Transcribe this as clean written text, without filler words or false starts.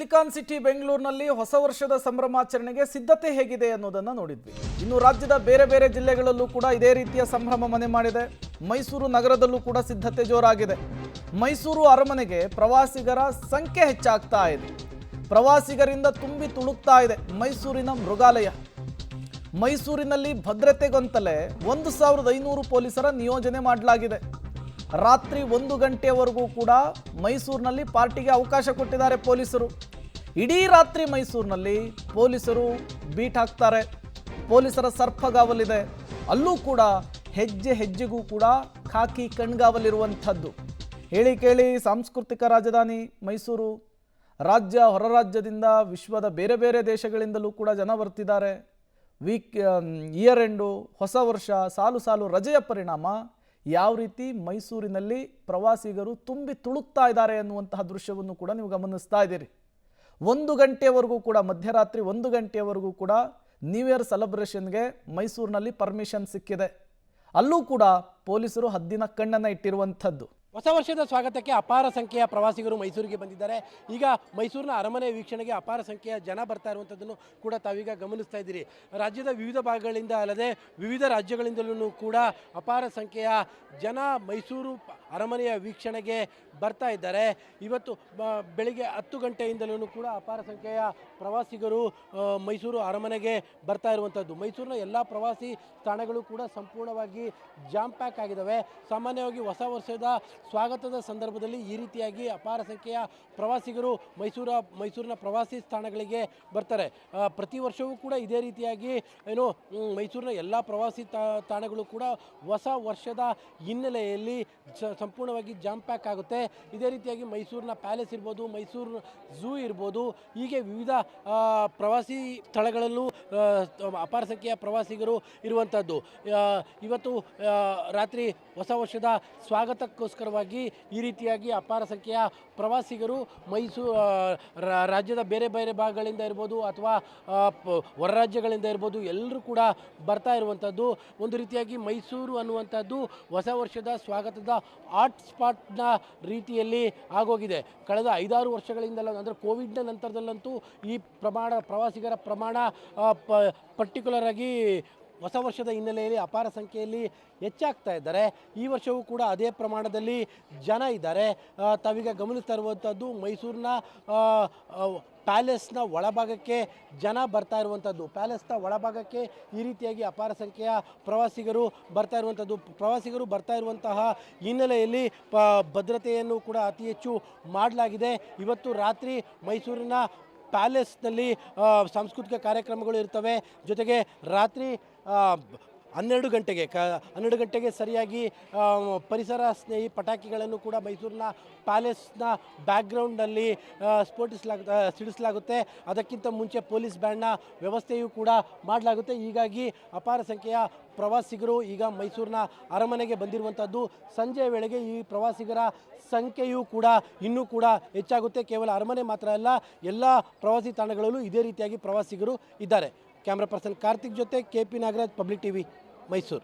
Silicon city ಬೆಂಗಳೂರಿನಲ್ಲಿ ಹೊಸ ವರ್ಷದ ಸಂಭ್ರಮಾಚರಣೆಗೆ ಸಿದ್ಧತೆ ಹೇಗಿದೆ ಅನ್ನೋದನ್ನ ನೋಡಿದ್ವಿ. ಇನ್ನು ರಾಜ್ಯದ ಬೇರೆ ಬೇರೆ ಜಿಲ್ಲೆಗಳಲ್ಲೂ ಕೂಡ ಇದೇ ರೀತಿಯ ಸಂಭ್ರಮ ಮನೆ ಮಾಡಿದೆ. ಮೈಸೂರು ನಗರದಲ್ಲೂ ಕೂಡ ಸಿದ್ಧತೆ ಜೋರಾಗಿದೆ. ಮೈಸೂರು ಅರಮನೆಗೆ ಪ್ರವಾಸಿಗರ ಸಂಖ್ಯೆ ಹೆಚ್ಚಾಗ್ತಾ ಇದೆ. ಪ್ರವಾಸಿಗರಿಂದ ತುಂಬಿ ತುಳುಕ್ತಾ ಇದೆ ಮೈಸೂರಿನ ಮೃಗಾಲಯ. ಮೈಸೂರಿನಲ್ಲಿ ಭದ್ರತೆಗೊಂತಲೇ 1500 ಪೊಲೀಸರ ನಿಯೋಜನೆ ಮಾಡಲಾಗಿದೆ. ರಾತ್ರಿ 1 ಗಂಟೆಯವರೆಗೂ ಕೂಡ ಮೈಸೂರಿನಲ್ಲಿ ಪಾರ್ಟಿಗೆ ಅವಕಾಶ ಕೊಟ್ಟಿದ್ದಾರೆ ಪೊಲೀಸರು. ಇಡೀ ರಾತ್ರಿ ಮೈಸೂರಿನಲ್ಲಿ ಪೊಲೀಸರು ಬೀಟ್ ಹಾಕ್ತಾರೆ. ಪೊಲೀಸರ ಸರ್ಪಗಾವಲಿದೆ. ಅಲ್ಲೂ ಕೂಡ ಹೆಜ್ಜೆ ಹೆಜ್ಜೆಗೂ ಕೂಡ ಖಾಕಿ ಕಣ್ಗಾವಲಿರುವಂಥದ್ದು. ಹೇಳಿ ಕೇಳಿ ಸಾಂಸ್ಕೃತಿಕ ರಾಜಧಾನಿ ಮೈಸೂರು. ರಾಜ್ಯ ಹೊರ ರಾಜ್ಯದಿಂದ ವಿಶ್ವದ ಬೇರೆ ಬೇರೆ ದೇಶಗಳಿಂದಲೂ ಕೂಡ ಜನ ಬರ್ತಿದ್ದಾರೆ. ಇಯರ್ ಎಂಡು, ಹೊಸ ವರ್ಷ, ಸಾಲು ಸಾಲು ರಜೆಯ ಪರಿಣಾಮ ಯಾವ ರೀತಿ ಮೈಸೂರಿನಲ್ಲಿ ಪ್ರವಾಸಿಗರು ತುಂಬಿ ತುಳುಕ್ತಾ ಇದ್ದಾರೆ ಅನ್ನುವಂತಹ ದೃಶ್ಯವನ್ನು ಕೂಡ ನೀವು ಗಮನಿಸ್ತಾ ಇದ್ದೀರಿ. 1 ಗಂಟೆಯವರೆಗೂ ಕೂಡ, ಮಧ್ಯರಾತ್ರಿ 1 ಗಂಟೆಯವರೆಗೂ ಕೂಡ ನ್ಯೂ ಇಯರ್ ಸೆಲೆಬ್ರೇಷನ್ಗೆ ಮೈಸೂರಿನಲ್ಲಿ ಪರ್ಮಿಷನ್ ಸಿಕ್ಕಿದೆ. ಅಲ್ಲೂ ಕೂಡ ಪೊಲೀಸರು ಹದ್ದಿನ ಕಣ್ಣನ್ನು ಇಟ್ಟಿರುವಂಥದ್ದು. ಹೊಸ ವರ್ಷದ ಸ್ವಾಗತಕ್ಕೆ ಅಪಾರ ಸಂಖ್ಯೆಯ ಪ್ರವಾಸಿಗರು ಮೈಸೂರಿಗೆ ಬಂದಿದ್ದಾರೆ. ಈಗ ಮೈಸೂರಿನ ಅರಮನೆ ವೀಕ್ಷಣೆಗೆ ಅಪಾರ ಸಂಖ್ಯೆಯ ಜನ ಬರ್ತಾ ಇರುವಂಥದ್ದನ್ನು ಕೂಡ ತಾವೀಗ ಗಮನಿಸ್ತಾ ಇದ್ದೀರಿ. ರಾಜ್ಯದ ವಿವಿಧ ಭಾಗಗಳಿಂದ ಅಲ್ಲದೆ ವಿವಿಧ ರಾಜ್ಯಗಳಿಂದಲೂ ಕೂಡ ಅಪಾರ ಸಂಖ್ಯೆಯ ಜನ ಮೈಸೂರು ಅರಮನೆಯ ವೀಕ್ಷಣೆಗೆ ಬರ್ತಾ ಇದ್ದಾರೆ. ಇವತ್ತು ಬೆಳಿಗ್ಗೆ 10 ಗಂಟೆಯಿಂದಲೂ ಕೂಡ ಅಪಾರ ಸಂಖ್ಯೆಯ ಪ್ರವಾಸಿಗರು ಮೈಸೂರು ಅರಮನೆಗೆ ಬರ್ತಾ ಇರುವಂಥದ್ದು. ಮೈಸೂರಿನ ಎಲ್ಲ ಪ್ರವಾಸಿ ತಾಣಗಳು ಕೂಡ ಸಂಪೂರ್ಣವಾಗಿ ಜಾಮ್ ಪ್ಯಾಕ್ ಆಗಿದ್ದಾವೆ. ಸಾಮಾನ್ಯವಾಗಿ ಹೊಸ ವರ್ಷದ ಸ್ವಾಗತದ ಸಂದರ್ಭದಲ್ಲಿ ಈ ರೀತಿಯಾಗಿ ಅಪಾರ ಸಂಖ್ಯೆಯ ಪ್ರವಾಸಿಗರು ಮೈಸೂರಿನ ಪ್ರವಾಸಿ ಸ್ಥಾನಗಳಿಗೆ ಬರ್ತಾರೆ. ಪ್ರತಿ ವರ್ಷವೂ ಕೂಡ ಇದೇ ರೀತಿಯಾಗಿ ಮೈಸೂರಿನ ಎಲ್ಲ ಪ್ರವಾಸಿ ತಾಣಗಳು ಕೂಡ ಹೊಸ ವರ್ಷದ ಹಿನ್ನೆಲೆಯಲ್ಲಿ ಸಂಪೂರ್ಣವಾಗಿ ಜಾಮ್ ಪ್ಯಾಕ್ ಆಗುತ್ತೆ. ಇದೇ ರೀತಿಯಾಗಿ ಮೈಸೂರಿನ ಪ್ಯಾಲೇಸ್ ಇರ್ಬೋದು, ಮೈಸೂರು ಝೂ ಇರ್ಬೋದು, ಹೀಗೆ ವಿವಿಧ ಪ್ರವಾಸಿ ಸ್ಥಳಗಳಲ್ಲೂ ಅಪಾರ ಸಂಖ್ಯೆಯ ಪ್ರವಾಸಿಗರು ಇರುವಂಥದ್ದು. ಇವತ್ತು ರಾತ್ರಿ ಹೊಸ ವರ್ಷದ ಸ್ವಾಗತಕ್ಕೋಸ್ಕರವಾಗಿ ಈ ರೀತಿಯಾಗಿ ಅಪಾರ ಸಂಖ್ಯೆಯ ಪ್ರವಾಸಿಗರು ರಾಜ್ಯದ ಬೇರೆ ಬೇರೆ ಭಾಗಗಳಿಂದ ಇರ್ಬೋದು ಅಥವಾ ಹೊರ ರಾಜ್ಯಗಳಿಂದ ಇರ್ಬೋದು, ಎಲ್ಲರೂ ಕೂಡ ಬರ್ತಾ ಇರುವಂಥದ್ದು. ಒಂದು ರೀತಿಯಾಗಿ ಮೈಸೂರು ಅನ್ನುವಂಥದ್ದು ಹೊಸ ವರ್ಷದ ಸ್ವಾಗತದ ಹಾಟ್ ಸ್ಪಾಟ್ನ ರೀತಿಯಲ್ಲಿ ಆಗೋಗಿದೆ. ಕಳೆದ 5-6 ವರ್ಷಗಳಿಂದಲೂ, ಅಂದರೆ ಕೋವಿಡ್ನ ನಂತರದಲ್ಲಂತೂ ಈ ಪ್ರವಾಸಿಗರ ಪ್ರಮಾಣ ಪರ್ಟಿಕ್ಯುಲರ್ ಆಗಿ ಹೊಸ ವರ್ಷದ ಹಿನ್ನೆಲೆಯಲ್ಲಿ ಅಪಾರ ಸಂಖ್ಯೆಯಲ್ಲಿ ಹೆಚ್ಚಾಗ್ತಾ ಇದ್ದಾರೆ. ಈ ವರ್ಷವೂ ಕೂಡ ಅದೇ ಪ್ರಮಾಣದಲ್ಲಿ ಜನ ಇದ್ದಾರೆ. ತಾವೀಗ ಗಮನಿಸ್ತಾ ಇರುವಂಥದ್ದು ಮೈಸೂರಿನ ಪ್ಯಾಲೇಸ್ನ ಒಳಭಾಗಕ್ಕೆ ಜನ ಬರ್ತಾ ಇರುವಂಥದ್ದು. ಪ್ಯಾಲೇಸ್ನ ಒಳಭಾಗಕ್ಕೆ ಈ ರೀತಿಯಾಗಿ ಅಪಾರ ಸಂಖ್ಯೆಯ ಪ್ರವಾಸಿಗರು ಬರ್ತಾ ಇರುವಂಥದ್ದು. ಪ್ರವಾಸಿಗರು ಬರ್ತಾ ಇರುವಂತಹ ಹಿನ್ನೆಲೆಯಲ್ಲಿ ಭದ್ರತೆಯನ್ನು ಕೂಡ ಅತಿ ಹೆಚ್ಚು ಮಾಡಲಾಗಿದೆ. ಇವತ್ತು ರಾತ್ರಿ ಮೈಸೂರಿನ ಪ್ಯಾಲೇಸ್ನಲ್ಲಿ ಸಾಂಸ್ಕೃತಿಕ ಕಾರ್ಯಕ್ರಮಗಳು ಇರ್ತವೆ. ಜೊತೆಗೆ ರಾತ್ರಿ 12 ಗಂಟೆಗೆ ಸರಿಯಾಗಿ ಪರಿಸರ ಸ್ನೇಹಿ ಪಟಾಕಿಗಳನ್ನು ಕೂಡ ಮೈಸೂರಿನ ಪ್ಯಾಲೇಸ್ನ ಬ್ಯಾಕ್ಗ್ರೌಂಡ್ನಲ್ಲಿ ಸಿಡಿಸಲಾಗುತ್ತೆ. ಅದಕ್ಕಿಂತ ಮುಂಚೆ ಪೊಲೀಸ್ ಬ್ಯಾಂಡ್ನ ವ್ಯವಸ್ಥೆಯೂ ಕೂಡ ಮಾಡಲಾಗುತ್ತೆ. ಹೀಗಾಗಿ ಅಪಾರ ಸಂಖ್ಯೆಯ ಪ್ರವಾಸಿಗರು ಈಗ ಮೈಸೂರಿನ ಅರಮನೆಗೆ ಬಂದಿರುವಂಥದ್ದು. ಸಂಜೆಯ ವೇಳೆಗೆ ಈ ಪ್ರವಾಸಿಗರ ಸಂಖ್ಯೆಯೂ ಕೂಡ ಇನ್ನೂ ಕೂಡ ಹೆಚ್ಚಾಗುತ್ತೆ. ಕೇವಲ ಅರಮನೆ ಮಾತ್ರ ಅಲ್ಲ, ಎಲ್ಲ ಪ್ರವಾಸಿ ತಾಣಗಳಲ್ಲೂ ಇದೇ ರೀತಿಯಾಗಿ ಪ್ರವಾಸಿಗರು ಇದ್ದಾರೆ. ಕ್ಯಾಮ್ರಾ ಪರ್ಸನ್ ಕಾರ್ತಿಕ್ ಜೊತೆ KP Nagaraj, public TV, Mysuru.